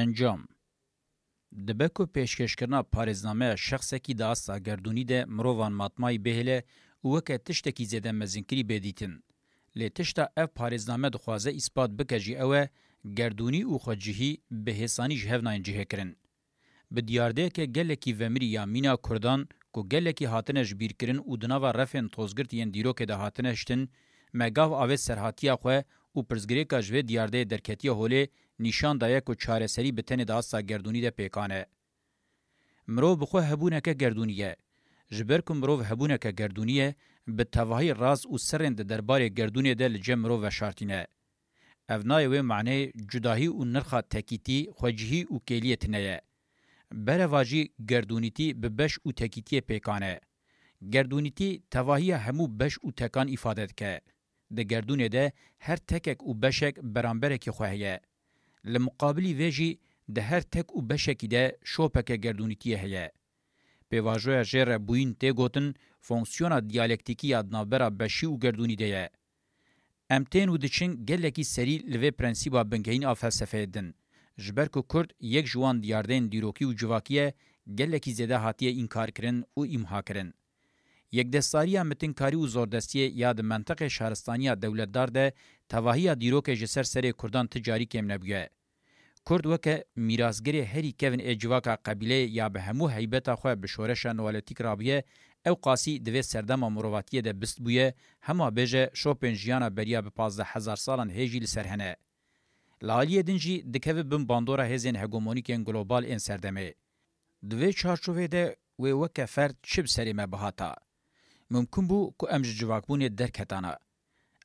انجام دبکو پیشکشکرنا پارێزنامه شخصکی دا ساگردونی ده مروان ماتمای بهله وکه تشتکی زیده مزینکری بدیتن. لی تشتا اف پارێزنامه دخوازه اثبات بکجی اوه گردونی او خوجهی به حسانی جهوناین جهه کرن. به دیارده که گلکی ومری یا مینا کردان کو گلکی هاتنش بیر کرن او دناوا رفن توزگرت ین دیرو که ده هاتنشتن مگاو آوه سرحاتیا خواه او پرزگریکا جوه دیارده درکتیا هوله نیشان دایا کو چاره سری بتن دا ساگردونی ده پیکانه. مرو بخواه هبونه که گردونیه. جبر که مرو هبونه که گردونیه به تواهی راز او سرند درباره گردونی ده لجه مرو و شارتینه. اونای و معنی جداهی او نرخا تکیتی خوجهی او کلیت نیه. بره واجی گردونیتی به بش او تکیتی پیکانه. گردونیتی تواهی همو بش او تکان افاده که. ده گردونه ده هر تکک او بشک برانبره که خواهیه. لمقابلی ویجی ده هر تک او بشکی ده شوپک گردونیتیه هیه. به واجوه جره بوین ته گوتن فونکسیونا دیالکتیکی ادنابرا بشی او گردونی ده. امتین و دچین گلکی سری لوی پرنسیبا بنگهین آ فلسفه دن. جبر که کرد یک جوان دیاردین دیروکی و جواکیه گلکی زده هاتیه انکار کرن و امها کرن. یک دستاری متنکاری و زوردستی یاد منطقه شهرستانی دولتدار ده تواهی دیروک جسر سر کردان تجاری کم نبیه. کرد وکه میرازگری هری کوین اجواکا قبیله یا به همو حیبتا خواه بشورش نوالتیک رابیه او قاسی دوی سردم مرواتیه ده بست بویه همه بیجه شوپن جیانا بریا به 15,000 سالان هیجی لسرهنه. لالیه دنجی دکوه بم باندورا هزین هگومونیکین گلوبال این سردمه. دوی چارچوه ده وکه فرد چب سری مبهاتا. ممکن بو که ام جواکبون درکتانا.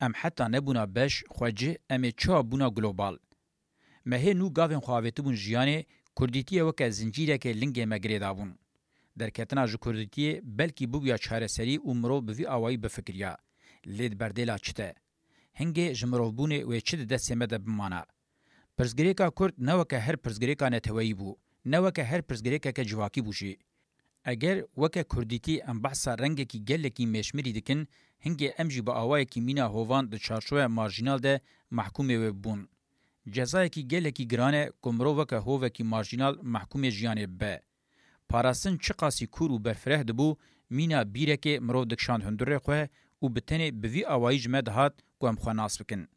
ام حتی نبونا بش خواجه ام چا بونا گلوبال. مهه نو گاوین خواهویتو بون جیانه کردیتیه وکه زنجیره که لنگه مگره دابون. درکتنا جو کردیتیه بلکی بویا چاره سری امرو بوی آوائی بفکریا. لید بردیلا چته. هنگه جمرو بونه و چه دست مده بمانا. پرزگریکا کرد نوکه هر پرزگریکا نتوایی بو. نوکه هر پرزگریکا که جواکی بوشی. اگر وکه کردیتی ام بحثا رنگه کی گله کی مشمری دکن هنگه امجی با آوای کی مینا هوان د چارچوه مارجینال ده محکومه و بون. جزای کی گله کی گرانه کمرو وکه هوه کی مارجینال محکومه جیانه به. پاراستن چه قاسی کور و برفره دبو مینا بیره که مرو دکشاند هندره خواه و بتنه بوی آوایی جمع دهات که ام خواه ناس بکن.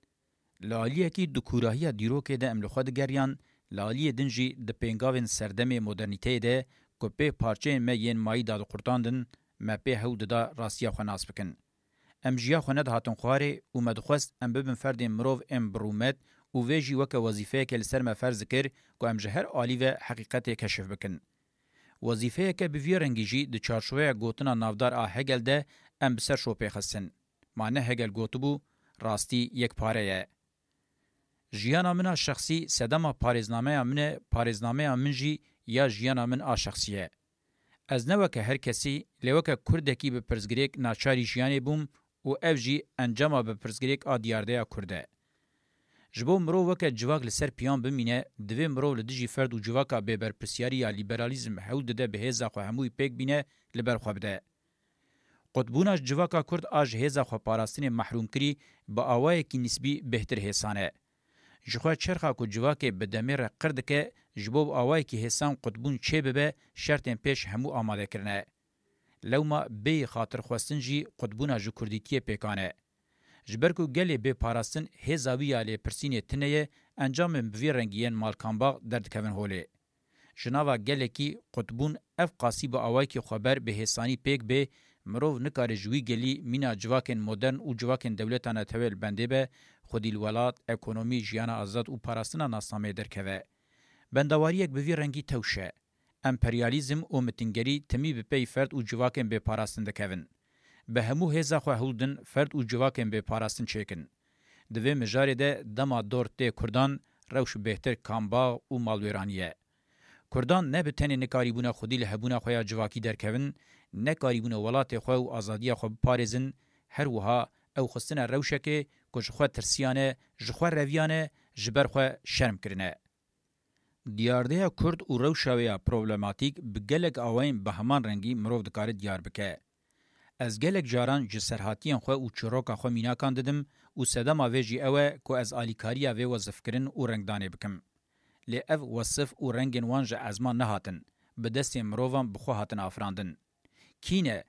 لالیه کی دکوراهی دیروکه ده املخوا دگریان لالیه دنجی ده پینگاوین سردم مدرنیته ده که په پارچه ما ین مایی داد قرطاندن ما په هود دا راسیا خو ناس بکن. ام جیا خو ند هاتن خواره او مدخواست ام ببن فرد مروف ام برومت او ویجی وک وظیفه که لسر ما فرض کر که ام جهر عالی و حقیقت کشف بکن. وظیفه که بوی رنگیجی د چارشوه گوتنا نافدار آ هگل ده ام بسر شوپی خستن. معنی هگل گوتبو راستی یک پاره. جیانا من شخصی سدما پارێزنامه منجی یا جیانا من آ شخصیه. از نوکه هر کسی لیوکه کردکی به پرزگریک ناچاری جیانی بوم و افجی انجام به پرزگریک آ دیارده کرده. جبو مرو وکه جواک لسر پیان بمینه دوی مرو لدجی فرد و جواکا به برپرسیاری یا لیبرالیزم حود ده به هزا خو هموی پیک بینه لبر خو بده. قطبوناش جواکا کرد آج هزا خو پاراستین محروم کری با آوائه کی نسبی بهتر حسانه. جخوا چرخا کو جواکه بدمیر قرد که جبوب آوای که حسان قطبون چه ببه شرطن پیش همو آماده کرنه. لوما بی خاطر خواستن جی قطبونا جو کردیتیه پیکانه. جبرکو گلی بی پاراستن هزاوی آلی پرسینی تنه انجام بوی رنگیین مالکانباغ درد کون هوله. جناوا گلی کی قطبون اف قاسی با آوای که خبر به حسانی پیک به مروف نکار جوی گلی مینا جواکن مدرن و جواکن دولتانه تویل بنده به خودی الولات، اکونومی، جیانا آزاد و پاراستنا ناسنامه درکوه. بندواری یک بوی رنگی توشه. امپریالیزم و متنگری تمی به پی فرد و جواکن به پاراستن دکوین. به همو هزا خواه هولدن فرد و جواکن به پاراستن چیکن. دوی مجاره ده دما دور ته کردان روش بهتر کامباغ و مالویرانیه. کردان نه به تنی نکاریبونه خودی لحبونه خواه جواکی درکوین، نکاریبونه ولات خواه و آزادی خواه پارزن، هر وها او خستن روشه که جخوا ترسیانه، جخوا رویانه، جبر خوا شرم کرنه. دیارده کرد و روشاویا پروبلماتیک بگلک آوائن به همان رنگی مروف دکاره دیار بکه. از گلک جاران جسرهاتیان خوا و چروکا خوا میناکان ددم و سدما ویجی اوه که از آلیکاریا وی وظف کرن و رنگدانه بکم. لی اف وصف و رنگین وان جه ازمان نهاتن به دست مروفان بخو هاتن آفراندن. کینه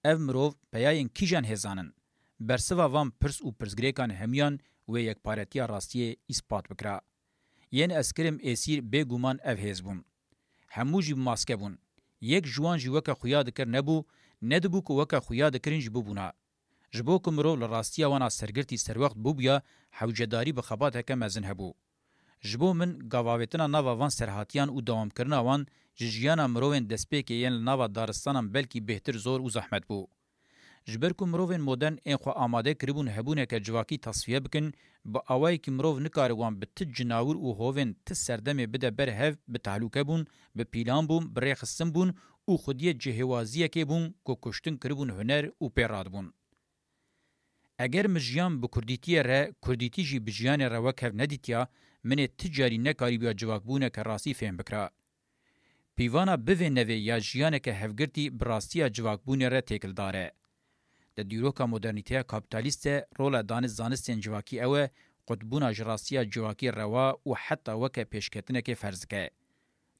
اف مروف پیاین کیجان هزانن برسوا وان پرس و پرسگریکان همیان و یک پارتیا راستی اثبات بکرا. ین اسکرم اسیر بگومان اف هزبون. همو جی ماسکه بون. یک جوان جی وکا خویا دکر نبو ندبو که وکا خویا دکرین جبو بونا. جبو که مرو لراستیا وانا سرگرتی سروقت بو بیا حوجداری بخبات هکم ازن هبو. جبو من گاواویتنا ناوا وان سرحاتیان و دوام کرنا وان جیانا مروین دسپیک ین ناوا دارستانم بلکی بهتر زور و زحمت بو. جبر کو مروین مدرن این خو آماده کربون هبونه که جواکی تصفیه بکن با آوائی که مروو نکاروان به تج جناور و هوین تس سردمه بده بر هف به تحلوکه بون به پیلان بون بره خستن بون و خودیه جهوازیه که بون که کشتن کربون هنر و پیراد بون. اگر مجیان به کردیتی ره کردیتی جی بجیان ره وکه ندیتیا من تجاری نکاری بیا جواک بونه که راسی فهم بکرا. پیوانا بوه نوی یا جیانه که هفگرتی براستی جواک بونه ره تکل داره. د دیروکا مدرنیته کاپیتالیست رول دان زانستین جواکی اوه قطبونا جراسیا جواکی روا و حتی وکه پیشکتنه که فرض که.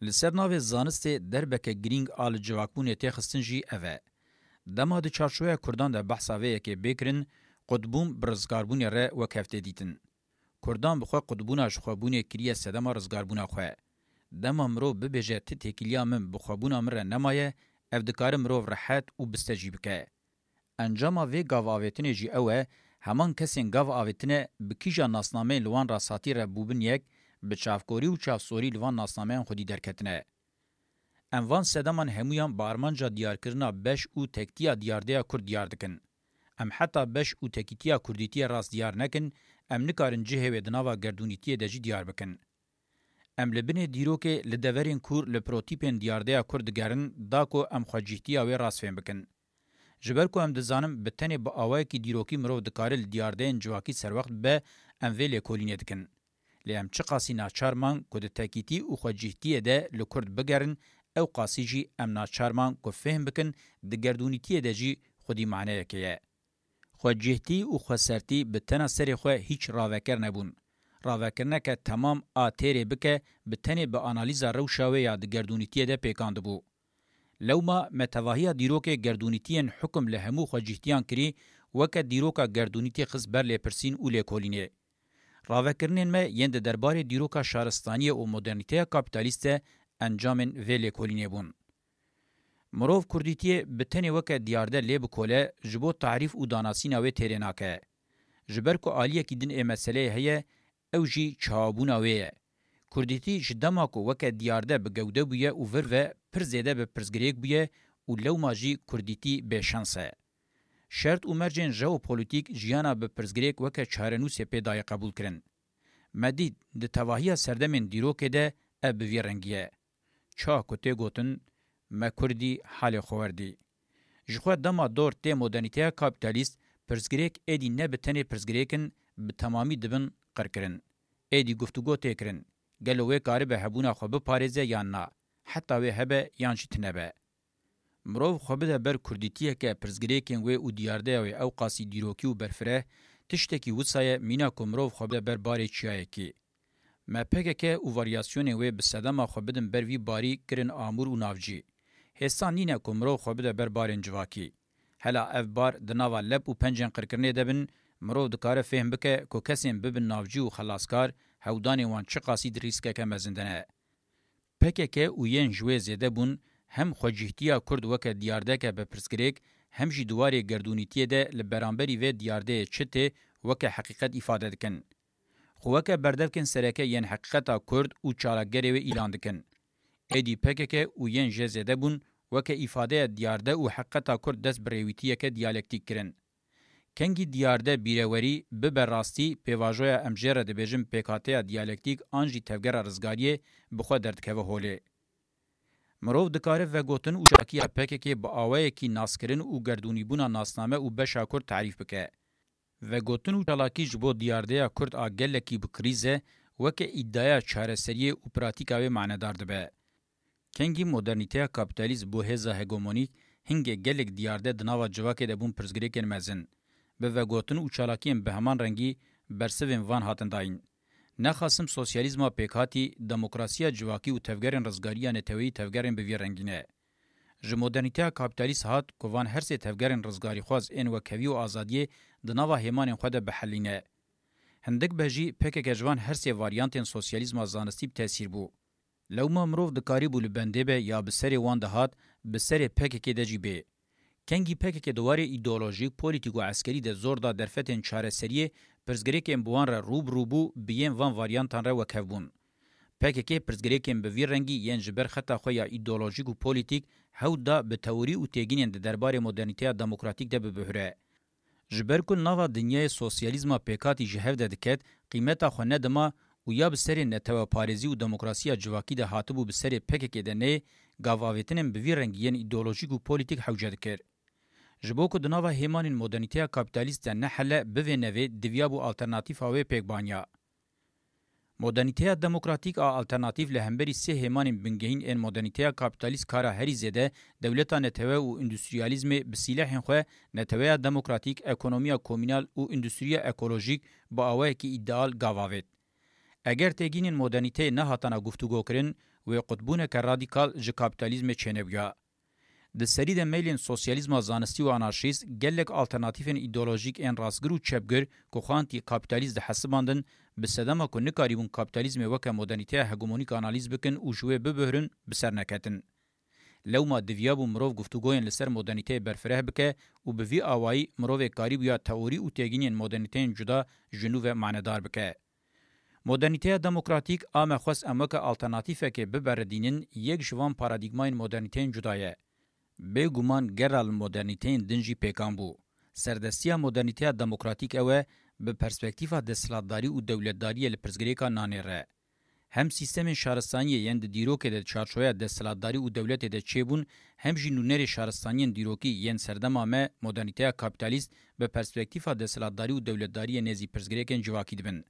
لسر ناو زانست دربکه گرینگ آل جواکبونه تخستن جی اوه. دما د چارچوه کردان ده بحثاوه که بکرن قطبون برزگاربونه ره وکفته دیتن. کردان بخواه قطبونا جخوابونه کریه سدما رزگاربونه خواه. دما مرو ببیجه تتکیلیا من بخوابونا مره نمایه افدکار مرو رحت و بستجیب که. انجام وی گاو آویتنه جی اوه همان کسین گاو آویتنه بکیجا ناسنامه لوان را ساتیر بوبن یک به چافکوری و چافسوری لوان ناسنامه خودی درکتنه. انوان سدمان همویان بارمانجا دیار کرنا بش و تکتیا دیارده کرد دیار دکن. ام حتی بش و تکتیا کردیتی راست دیار نکن ام نکارن جهه و دناوا گردونیتی دجی دیار بکن. ام لبنه دیرو که لدورین کور لپروتیپین دیارده کرد گرن داکو ام خواجیتیا و راست فهم بکن. جبر کو ام دزانم بتنی با اوای کی دیروکی مرو دکارل دیاردین جواکی سر وخت به ام ویل کولینه دکن لیم چ قاسی ناچارمان کو د تکیتی او خوجهتی ده لکرد بگرن او قاسی جی ام ناچارمان کو فهم بکن د گردونیتی ده جی خودی معنی کیه خوجهتی او خسرتی بتنا سری خو هیچ راوکر نبون راوکرنه که تمام آتری بکه بتنی به انالیزا روشاوی یا د گردونیتی ده پیکاند بو لوما متواهی دیروک گردونیتین حکم لهمو خوجهتیان کری وک دیروکا گردونیتی خز بر لپرسین او لکولینه. راوکرنین ما یند دربار دیروکا شارستانی و مدرنیته کاپیتالیست انجامن و لکولینه بون. مروف کردیتی بتنی وک دیارده لیب کوله جبو تعریف و داناسین و تریناکه. جبر کو آلیه کی دن مسئله هیه او جی چابونا ویه. کردیتی جدما کو وک دیارده بگوده بویه او ور و پر زیده به پرزگریک بویه او لو ماجی کردیتی به شانسه. شرط او مرجن جو پولیتیک جیانا به پرزگریک وک چارنو سپیدای قبول کرن. مدید د تواهی سردمن دیروکه ده اب وی رنگیه. چا کته گوتن ما کردی حال خوردی. جخوا دما دور ته مدرنیته کاپیتالیست پرزگریک ایدی نه به تنه پرزگریکن به تمامی دبن قرکرن. ایدی گفتگو تکرن. گلوه کاری به هبونا خو به پاریزه یا نه. حتی وی هبه یانچی تنبه. مروف خو بده بر کردیتیه که پرزگریکن وی او دیارده وی او قاسی دیروکی و برفره تشتکی وصایه مینا که مروف خو بده بر باری چیایه کی. ما پکه که او واریاسیون وی بسدما خو بدن بر وی باری کرن آمور و نافجی. حسان نینه که مروف خو بده بر بارین جواکی. هلا اف بار دناوا لب و پنجن قرکرنه دبن مروف دکاره فهم بکه که کسیم ببن نافجی و خلاصکار هودانی وان چه قاسی ریسکه که مزندنه. پکه که او ین جوی زیده بون هم خوجهتیا کرد وک دیارده که به پرسکریک هم جی دواری گردونیتی ده لبرانبری و دیارده چته وک حقیقت ifade دکن. خو وک بردفکن سرکه ین حقیقتا کرد او چالاگری و اعلان دکن. ایدی پکه که او ین جه زیده بون وک ifade دیارده او حقیقتا کرد دست بریویتیه که دیالکتیک کرن. کنگی دیارده بیروری به راستی پیواژوی امجره د بجم پکاته دیالکتیک انجی تفگر رزگاری بخو دردکه و هوله. مروف دکاره و گوتن او شاکی پکه با آوه کی ناسکرین او گردونی بونا ناسنامه او بشا کرد تعریف بکه. و گوتن او چالاکی جبو دیارده کرد آگل کی بکریزه وکه ادعای چارەسەری او پراتیکاوی معنادار دبه. کنگی مدرنیته کاپیتالیزم بو هزا هگمونیک هنگه گلک دیارده دناوا جواکه دبون پرزگریکن مزن. به وگوتن او چالاکیم به همان رنگی برسوین وان هاتن داین. نخاسم سوسیالیزما پیکاتی دموکراسیا جواکی و تفگرن رزگاریا نتوی تفگرن بوی رنگینه. ژ مدرنیته کاپیتالیست هات کوان هر سه تفگرن رزگاری خواز ان وکوی و آزادی د نوا همان خود به حلینه. هندک بهجی پک جوان هر سه واریانتن سوسیالیزما زانستی تاثیر بو. لو ما مروف د کاریبو لبنده به یا بسری وان دهات بسری پک کې د جیبه. کنگی پک کې دواره ایدئولوژیک پولیټیکو عسکری د زور دا درفتن چاره سریه پرزګریکم بوان را روبروبو بیم وان واریانتان را وکوبون. پک کې پرزګریکم به وی رنگی ین جبر خطا خو یا ایدئولوژیک او پولیټیک هاو دا به تئوری او تګین د دربار مدرنیته دموکراتیک د بهره. جبر کل نوا دنیای سوسیالیزما پیکاتی جهو د دکت قیمتا خو نه دما و یا بسری نتو پاریزی و دموکراسیا جواکی ده هاتبو بسری پک کې د نه گاواویتنم به وی رنگی ین ایدئولوژیک او پولیټیک حوجه کړ. جبوکو د نوا همان مدرنیته کاپیتالیست نه حل به نوې دیویابو الټرناتیو او پیګبانیا. مدرنیته دموکراتیک ا الټرناتیو له همبري سه همان بنګین ان مدرنیته کاپیتالیست کارا هری زده دولتانه نتو او اندستریالیزم بسیله خو نتو دموکراتیک اکونومیا کومینال او اندستریا اکولوژیک با اوه کی ایدئال گاواوت. اگر تگین مدرنیته نه هاتنه گفتگو کرن و قطبونه که رادیکال ژ کاپیتالیزم چنبیا. د سری د میلین سوسیالیزم زانستی و انارشیست گلک آلترناتیفن ایدئولوژیک ان راستګر او چپګر کو خوانتی کاپیتالیست د حساباندن به صدمه کو نکاریبون کاپیتالیزم وک مدرنیته هګمونیک انالیز بکن او جوه ببهرن بسرنکتن. لو ما دیویابو مروف گفتگوین لسر مدرنیته برفره بکه او به وی اوای مروف کاریب یا تئوری او تگین مدرنیته جدا جنوب معنادار بکه. مدرنیته دموکراتیک ام خاص امک آلترناتیفه که ببردینن یک جوان پارادایگمای مدرنیته جدایه. به گمان گرال مدرنیته دنجی پیکان بو. سردستیا مدرنیته دموکراتیک اوه به پرسپکتیفا دستلاتداری و دولتداری لپرزگریکا نانیره. هم سیستم شهرستانی یند دیروک ده چارچویا دستلاتداری و دولت ده چیبون هم جنونر شهرستانی دیروکی یند سردمامه مدرنیته کاپیتالیست به پرسپکتیفا دستلاتداری و دولتداری نزی پرزگریکن جواکی دبن.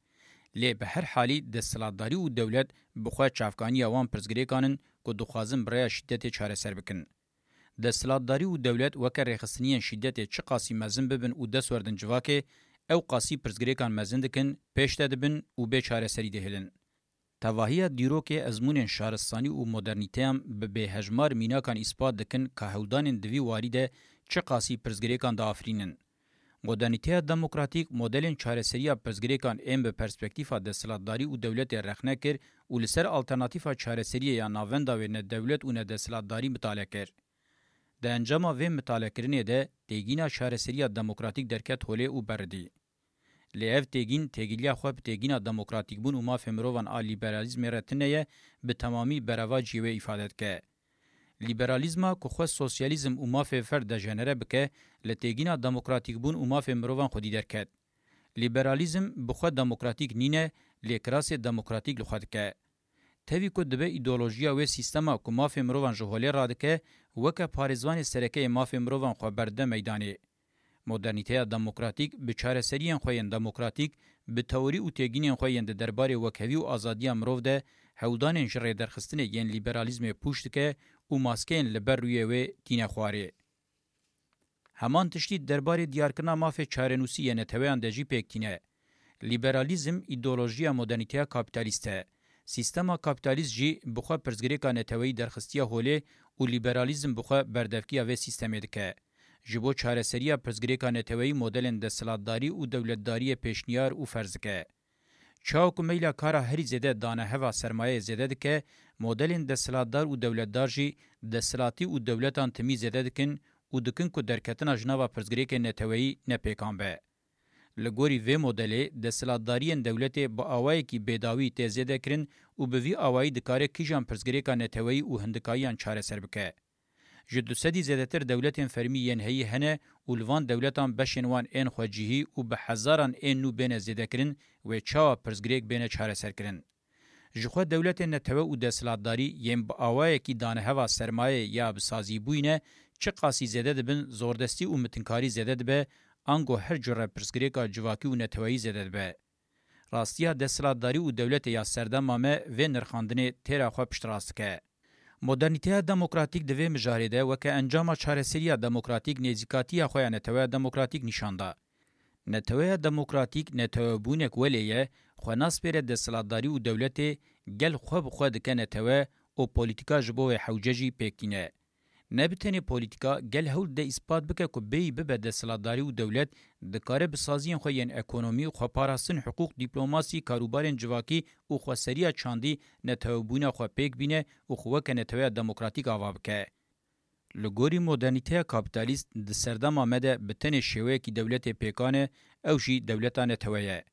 لی به هر حالی دستلاتداری و دولت بخواه چافکانی اوان پرزگریکانن که دخوازم برای شدت چاره سر بکن. دستلاتداری و دولت وکر رخصتنیان شدت چه قاسی مزن ببن و دست وردن جواکه او قاسی پرزگریکان مزن دکن پیش دبن و به چاره سری دهلن. تواهی دیروک ازمون شهرستانی و مدرنیته هم به هجمار میناکان اثبات دکن که هودان دوی واریده چه قاسی پرزگریکان دا آفرینن. مدرنیته دموکراتیک مدلن چاره سری پرزگریکان ام به پرسپکتیفا دستلاتداری و دولت رخنه کر و لسر آلترناتیفا چاره سری یا ناوندا و نه دولت و نه دستلاتداری مطالعه کر. د انجام و مطالعه کرنه ده تگینا چاره سری دموکراتیک درکت هوله او بردی. لیف تگین تگیلیا خو تگینا دموکراتیک بون او ما فمروان ا لیبرالیسم رتنه به تمامی بروا جیوه ifade که لیبرالیسم کو خو سوسیالیسم او ما فرد جنره بکه لتگینا دموکراتیک بون او ما فمروان خودی درکت. لیبرالیسم بخو دموکراتیک نینه لیکراس دموکراتیک لخواد که تاوی کو دبه ایدئولوژیا و سیستما کو ما فمروان جهوله رادکه وک پاریزوان سرکه ما فمروان خو برده میدانی. مدرنیته دموکراتیک به چاره سریان خوین دموکراتیک به تئوری او تگین خوین د دربار وکوی او ازادی امرو ده هودان شر درخستنه ین لیبرالیسم پوشت که او ماسکین لبر روی و دین خواره. همان تشتی دربار دیارکنا ماف چارنوسی ین تویان دجی پکتینه. لیبرالیسم ایدئولوژیا مدرنیته کاپیتالیسته. سیستما کاپیتالیست جی بخوا پرزگریکا نتوی درخستیا هوله او لیبرالیسم بخوا بردفکیا و سیستمی دکه. جبو چاره سریا پرزگریکا نتوی مدلن دستلاتداری او دولتداری پیشنیار او فرزکه. چاوک میلا کارا هری زده دانه هوا سرمایه زده دکه مدلن دستلاتدار او دولتدار جی دستلاتی او دولتان تمی زده دکن او دکن که درکتنا جناوا پرزگریک نتوی نپیکان به. لگوری وی مدلی دستلاتداری دولت با آوائی کی بیداوی تیزیده کرن او به وی آوائی دکاره کیجان پرزگریکا نتوی او هندکایان چاره سر بکه. جدو سدی زیادتر دولتین فرمی ینهی هنه اولوان دولتان بشنوان این خواجیهی و به هزاران این نو بین زیده کرن و چاوا پرزگریک بین چاره سر کرن. جخوا دولتین نتوه و دستلاتداری یم با آوائه کی دانه هوا سرمایه یا بسازی بوینه چه قاسی زیده دبن زوردستی و متنکاری زیده دبه انگو هر جره پرزگریکا جواکی و نتوهی زیده دبه. راستیا دستلاتداری و دولت یا سردمامه و نرخاندنه تیرا خواه پشتراست که. مدرنیته دموکراتیک دوی مجارده وکه انجام چارەسەریya دموکراتیک نزیکاتیه خویا نتوه دموکراتیک نشانده. نتوه دموکراتیک نتوه بونک ولیه خوناس پره دسلاتداری و دولت گل خوب خود کنه توه او پولیتیکا جبو حوججی پکینه. نبتنی پولیتیکا گل هول ده اثبات بکه که بی به دسلاتداری و دولت دکاره بسازین خوین اکونومی و خواپاراستن حقوق دیپلوماسی کاروبارن جواکی و خواسریا چاندی نتوبونه خو پک بینه و خوکه نتوه دموکراتیک آوا بکه. لګوري مدرنیته کاپیتالیست د سردم آمده بتن شوی کی دولت پیکانه او جی دولتانه تویه.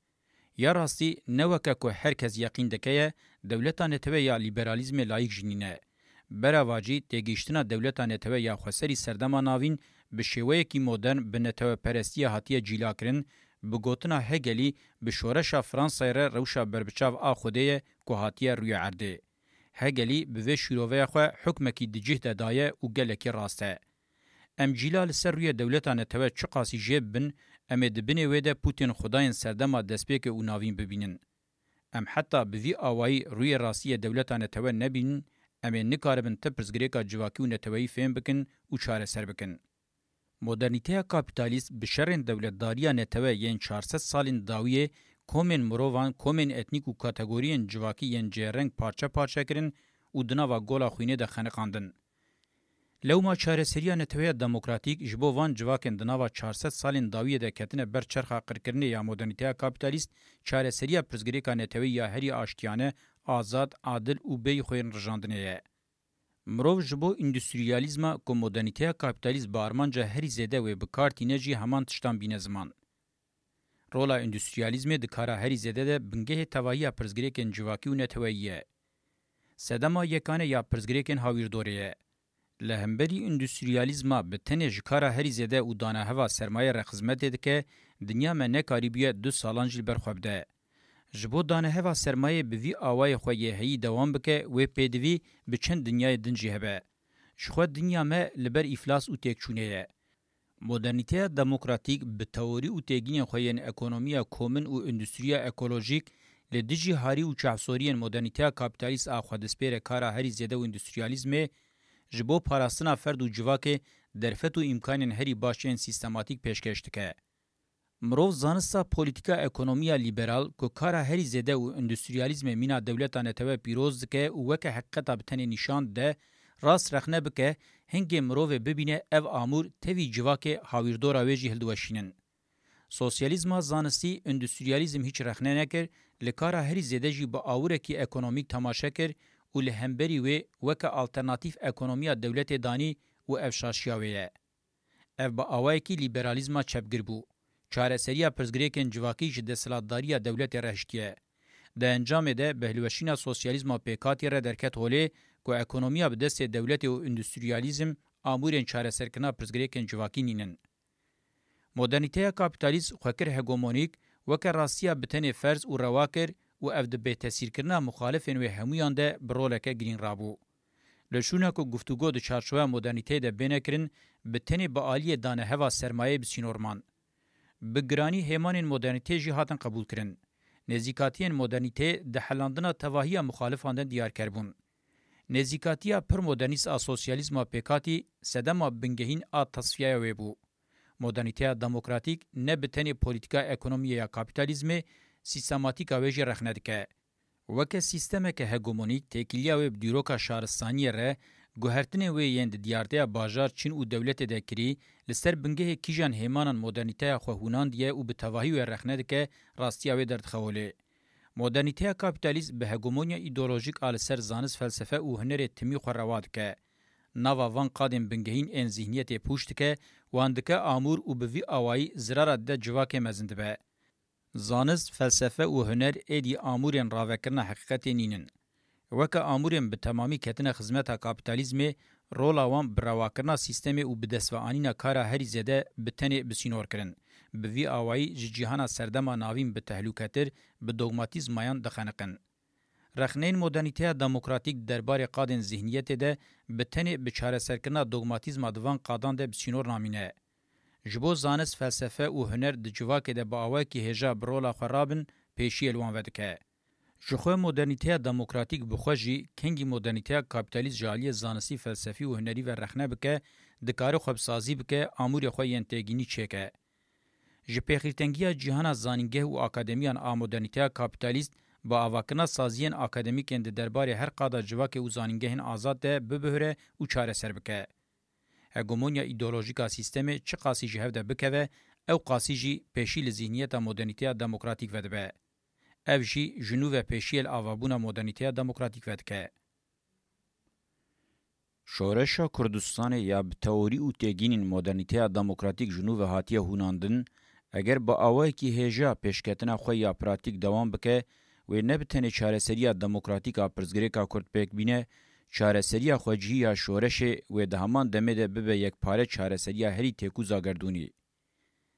یا راستی نوکه که هر کس یقین دکه دولتانه تویه یا لیبرالیزم لایک جنینه. براواجی تگیشتنا دولتانه تویه یا خسری سردم ناوین به شوی کی مدرن به نتوه پرستی هاتیه جیلا کرن بگوتنا هگلی به شورش فرانسای را روشا بربچاو آخوده که هاتیه روی عرده. هگلی به شروع خو حکمکی دجه دایه او گلکی راسته. ام جیلال سر روی دولتانه توه چقاسی جیب بن ام دبنه ویده پوتین خداین سردما دسپیک او ناوین ببینن. ام حتی به وی آوائی روی راسی دولتانه توه نبینن ام نکاربن تپرزگریکا جواکی و نتوهی فهم بکن و چاره سر بکن. مدرنیته کاپیتالیست بشرین دولتداریا نتوه ین 400 سالین داویه کومن مروان کومن اتنیک و کاتگورین جواکی ین جرنگ پارچه پارچه کرن و دناوا گولا خوینه ده خنقاندن. لو ما چاره سریا نتوه دموکراتیک جبو وان جواکن دناوا 400 سالین داویه ده کتنه بر چرخا قرکرنه یا مدرنیته کاپیتالیست چاره سریا پرزگریکا نتوه یا هری آشتیانه آزاد عادل و بی خوین رجاندنه. مروف جبو اندستریالیزما که مدرنیته کاپیتالیست بارمانجا هری زیده و بکارتینه جی همان تشتان بینه زمان. رولا اندستریالیزم د کارا هری زده ده بنگه توایی پرزگریکن جواکی و نتواییه. سدما یکانه یا پرزگریکن هاویردوریه. لهمبری اندستریالیزما به تنه جکارا هری زده و دانه هوا سرمایه رخزمت ده که دنیا من نکاریبیه 2 سالان جل برخوابده. جبو دانه هوا سرمایه به وی آوای خویه هی دوام بکه و پیدوی به چند دنیای دنجی هبه. جخوا دنیا ما لبر افلاس و تکچونه. مدرنیته دموکراتیک به تئوری او تگین خوین اکونومیا کومن او اندستریا اکولوژیک لدیجی هاری او چهسورین مدرنیته کاپیتالیست اخوادسپیر کارا هری زده او اندستریالیزم جبو پاراستنا فرد او جواکه درفت او امکانن هری باشین سیستماتیک پیشکشتکه. مروف زانستا پولیتیکا اکونومیا لیبرال کو کارا هری زده او اندستریالیزم مینا دولتانه ته پیروز که او وک حقیقتا بتنی نشان ده راست رخنه بکه هنگی مروه ببینه او آمور تیوی جواکه هاویردورا ویجی هلدوشینن. سوسیالیزم زانستی اندستریالیزم هیچ رخنه نکر لکارا هری زیده جی با آوره کی اکونومیک تماشا کر و لهمبری وی وکا آلترناتیف اکونومیا دولت دانی و افشاشیاویه. او با آوه کی لیبرالیزم چپگر بو. چاره سریا پرزگریکن جواکی جده سلادداری دولت رهشتیه. ده انجام ده بهلوشینا سوسیالیزم پیکاتی را درکت هوله که اکونومیا به دست دولت و اندستریالیزم آمورین چاره سرکنا پرزگریکن جواکی نینن. مدرنیته کاپیتالیست خوکر هگومونیک وکر راستیا بتن فرض و رواکر و افد به تاثیر کرنا مخالفین و همویان ده برولکه گرین رابو. لشونه که گفتگو ده چارچوه مدرنیته ده بینه کرن بتن با آلی دانه هوا سرمایه بسینورمان. بگرانی همان مدرنیته جی هاتن قبول کرن. نزیکاتین مدرنیته ده حلاندنا تواهی مخالفاندن دیار کربون. نزیکاتیا پر مدرنیست سوسیالیزم پیکاتی سدما بنگهین تصفیه ویبو. مدرنیته دموکراتیک نه بتنی پولیتیکا اکونومی یا کاپیتالیزم سیستماتیک اویجی رخندکه. وکه سیستم که هگمونیک تکیلیا ویب دیروکا شارستانی ره گوهرتنه وی یند دیارده باجار چین و دولت دکری لسر بنگه کیجان هیمانان مدرنیته خوهونان دیه و بتواهی و رخندکه راستیا وی درد خوله. مدرنیته کاپیتالیسم به هگمونیا ایدئولوژیک آل سر زانست فلسفه او هنر تمی خورواد که نوا وان قادم بنگهین ان ذهنیت پوشت که واندکه آمور او به وی آوایی زرار ده جواک مزند به زانست فلسفه او هنر ایدی آمورین راوکرنا حقیقت نینن وکه آمورین به تمامی کتن خدمت کاپیتالیسم رولا وان براواکرنا سیستم او به دسوانینا کارا هری زده بتنی بسینور کرن به وی آوایی جهان سردما ناوین به تهلوکتر به دوگماتیزم مایان دخنقن. رخنین مدرنیته دموکراتیک درباره قادن ذهنیت ده به تنی به چاره سرکرنا دوگماتیزم دوان قادان ده بسینور نامینه. جبو زانست فلسفه او هنر د جواکه ده با آوایی که هجا برولا خرابن پیشی الوان ودکه. جخوه مدرنیته دموکراتیک بخوشی کنگی مدرنیته کاپیتالیست جالی زانستی فلسفی و هنری و رخنه بکه دکار خوبسازی بکه آمور خواه ینتگینی چکه. ji pêxîrtengiya cîhana zanîngeh û akademiyan a modernîteya kapîtalîst ba avakirina saziyên akademîkên di derbarê her qada civakê û zanîngehên azad de bibihire û çareser bike. Hegemonya îdeolojîka sîstemê çi qasî ji hev de bikeve, ew qasî jî pêşî li zihniyeta modernîteya demokratîk vedibe. Ev jî ji nû ve pêşiyê li avabûna modernîteya demokratîk vedike. Şoreşa Kurdistanê ya bi teorî û têgînên modernîteya demokratîk ji nû ve hatiye hûnandin, eger bi awayekî hêja pêşketina xwe ya pratîk dewam bike, wê ne bi tenê çareseriya demokratîk a pirsgirêka Kurd pêk bîne, çareseriya xwecihî ya şoreşê wê di heman demê de bibe yekpare çareseriya herî têkûza gerdûnî.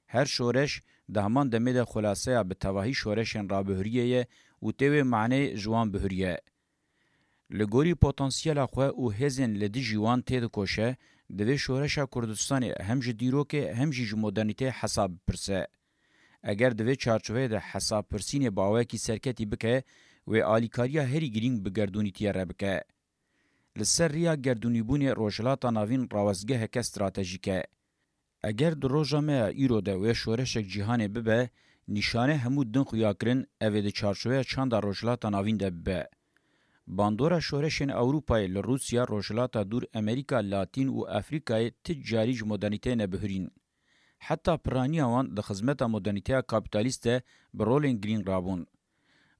Her şoreş di heman demê de xulaseya bi tevahî şoreşên rabihûriyê ye û tê wê maneyê ji wan bihûriye. Li gorî potansiyela xwe û hêzên li dijî wan tê dikoşe, divê şoreşa Kurdistanê hem ji dîrokê hem jî ji modernîteyê hesab bipirse. Eger divê çarçoveyê de hesabpirsînê bawayekî serketî bike, wê alîkariya herî girîng bi gerdûnîtiye re bike. Li ser rêya gerdûnîbûnê rojhilata navîn rawestgeheke stratejîk e. Eger di roja me ya îro de wê şoreşek cîhanê bibe, nîşane hemû din xuyakirin ev ê di çarçoveya çanda rojhilata navîn de bibe. Bandora şoreşên Ewropayê li Rusya, rojhilata dûr Amerîka Latîn û Afrikayê ti carî ji modernîteyê nebihîrin. Heta piraniya wan di xizmeta modernîteya kapîtalîst de bi rolên girîng rabûn.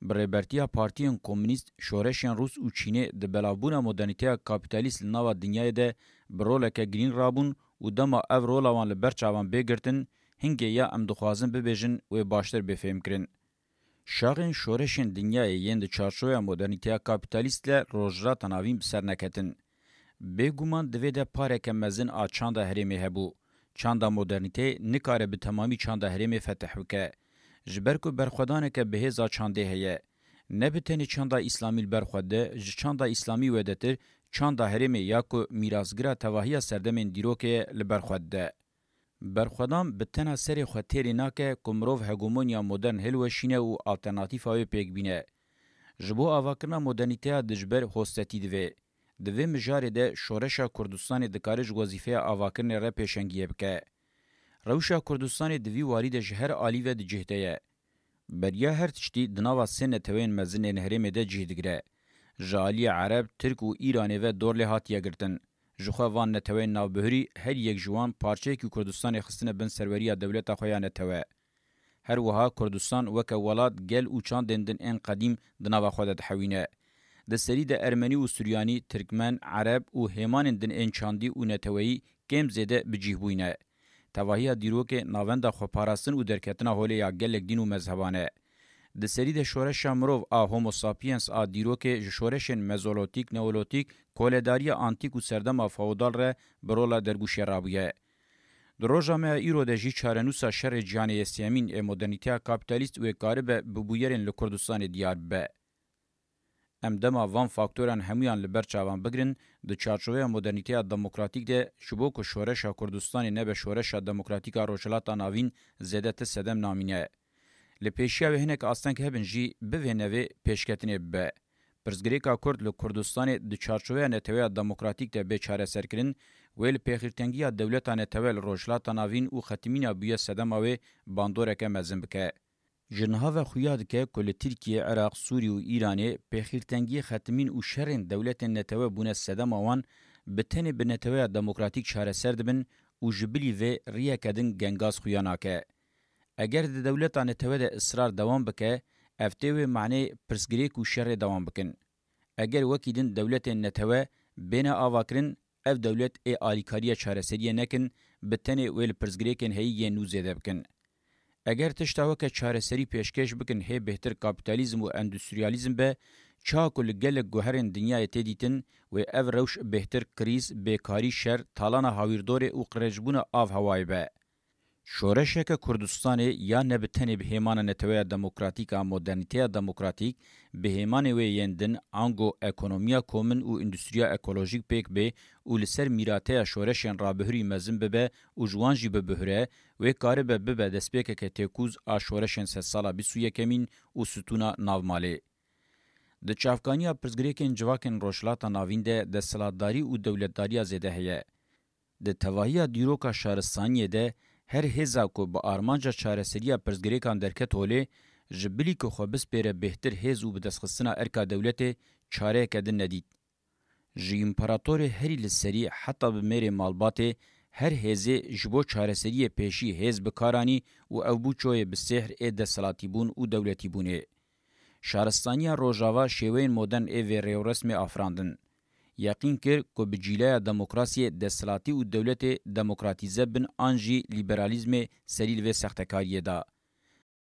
Bi rêbertiya partiyên komünîst, şoreşên Rûs û Çînê di belavbûna modernîteya kapîtalîst li nava dinyayê de bi roleke girîng rabûn û dema ev rola wan li ber çavan bêgirtin, hingê ya em dixwazin bibêjin wê baştir bêfêmkirin. Şaxên şoreşên dinyayê yên di çarçoveya modernîteya kapîtalîst le rojhilata navîn bi ser neketin. Bêguman divê de pareke mezin a çanda herêmê hebû. Çanda modernîteyê nikare bi temamî çanda herêmê fetih bike. Ji ber ku berxwedaneke bihêza çandê heye. Ne bi tenê çanda îslamî li ber xwe de, ji çanda îslamî wedetir, çanda herêmê ya ku mîrasgira tevahiya serdemên dîrokê ye li ber xwe de. Berxwedan bi tena serê xwe têrê nake ku mirov hegemonya modern hilweşîne û alternatîfa wê pêk bîne. Ji bo avakirina modernîteya di ji ber hostetî divê. Di vê mijarê de şoreşa Kurdistanê dikare ji wezîfeya avakirinê re pêşengiyê bike. Rewşa Kurdistanê di vî warî de ji her alî ve dicihde ye. Beriya her tiştî di nava sê neteweyên mezinên herêmê de cih digire. Ji aliyê Ereb, Tirk û Îranê ve dorlê hatiye girtin. Ji xwe van neteweyên navbihûrî her yek ji wan parçeyekî Kurdistanê xistine bin serweriya dewleta xwe ya netewe. Her wiha Kurdistan weke welat gel û çandên din ên qedîm di nava xwe de dihewîne. Di serî de Ermenî û Suryanî, Tirkmen, Ereb û hêmanên din ên çandî û neteweyî kêm zêde bicih bûyne. Tevahiya dîrokê navenda xweparastin û derketina holê ya gelek dîn û mezheban e. Di serî de şoreşa mirov a Homo sapiens a dîrokê ji şoreşên mezolotîk, neolotîk, koledariya antîk û serdema feodal re bi rola dergûşê rabûye. Di roja me ya îro de jî çarenûsa şerê cihanê yestemîn ê modernîteya kapîtalîst wê karibe bi bûyerên li Kurdistanê diyar bibe. Em dema van faktoran hemûyan li ber çavan bigirin, di çarçoveya modernîteya demokratîk de ji bo ku şoreşa Kurdistanê nebe şoreşa demokratîka rojhilata navîn zêde sedem namîne. Li pêşiya wê hinek asteng hebin jî bi vê nevê pêşketinê bibe. Pirsgirêka Kurd li Kurdistanê di çarçoveya neteweya demokratîk de bêçareserkirin, wê li pêxîrtengiya dewleta netewe li rojhilata navîn û xetimîna bûye sedema wê bandoreke mezin bike. Ji niha ve xuya dike ku li Tirkiye, Iraq, Sûrî û Îranê pêxîrtengiyê xetimîn û şerên dewletên netewe bûne sedema wan bi tenê bi neteweya demokratîk çareser dibin û ji bilî vê riyeke din gengaz xuya nake. Eger di dewleta netewe de ısrar devam bike, ev tê wê manê pirsgirêk û şerê devam bikin. Eger wekî din dewletên netewe bêne avakirin, ev dewlet ê alîkariya çareseriyê nekin, bi tenê wê li pirsgirêkên heyî nû zêde bikin. Eger tişta weke çareserî pêşkêş bikin hê bêhtir kapîtalîzm û endüstriyalîzm be, çawa ku li gelek guherên dinyayê tê dîtin wê ev rewş bêhtir krîz, bêkarî, şer, talana hawîrdorê û qirêjbûna av hewayê be. Şoreşeke Kurdistanê ya ne bi tenê bi hêmana neteweya demokratîk a modernîteya demokratîk, bi hêmanê wê yên din ango ekonomiya komün û endüstriya ekolojîk pêk bê û li ser mîrateya şoreşên rabihûrî mezin bibe û ji wan jî bibihire, wê karibe bibe destpêkeke têkûz a şoreşên sedsala 21 û stûna navmalê. Di çavkaniya pirsgirêkên civakên rojhilata navîn de desthilatdarî û dewletdariya zêde heye. Di tevahiya dîroka şaristaniyê de هر هزا کو با آرمانجا چارەسەریya pirsgirêkan derket holê ji bilî ku xwe bispêre bêhtir hêz û bi destxistina erka dewletê çareyeke din nedît. Ji împaratorê herî li serî heta bi mêrê malbatê her hêzê ji bo çareseriyê pêşî hêz bikaranî û ew bû çoyê bi sêhr ê desthilatîbûn û dewletîbûnê. Şaristaniya Rojava şêweyên modern ê vê rêwresmê afirandin. Yaqîn kir ku bi cîleya demokrasiyê desthilatî û dewletê demokratîze bin an jî liberalîzmê serî li vê sextekariyê da.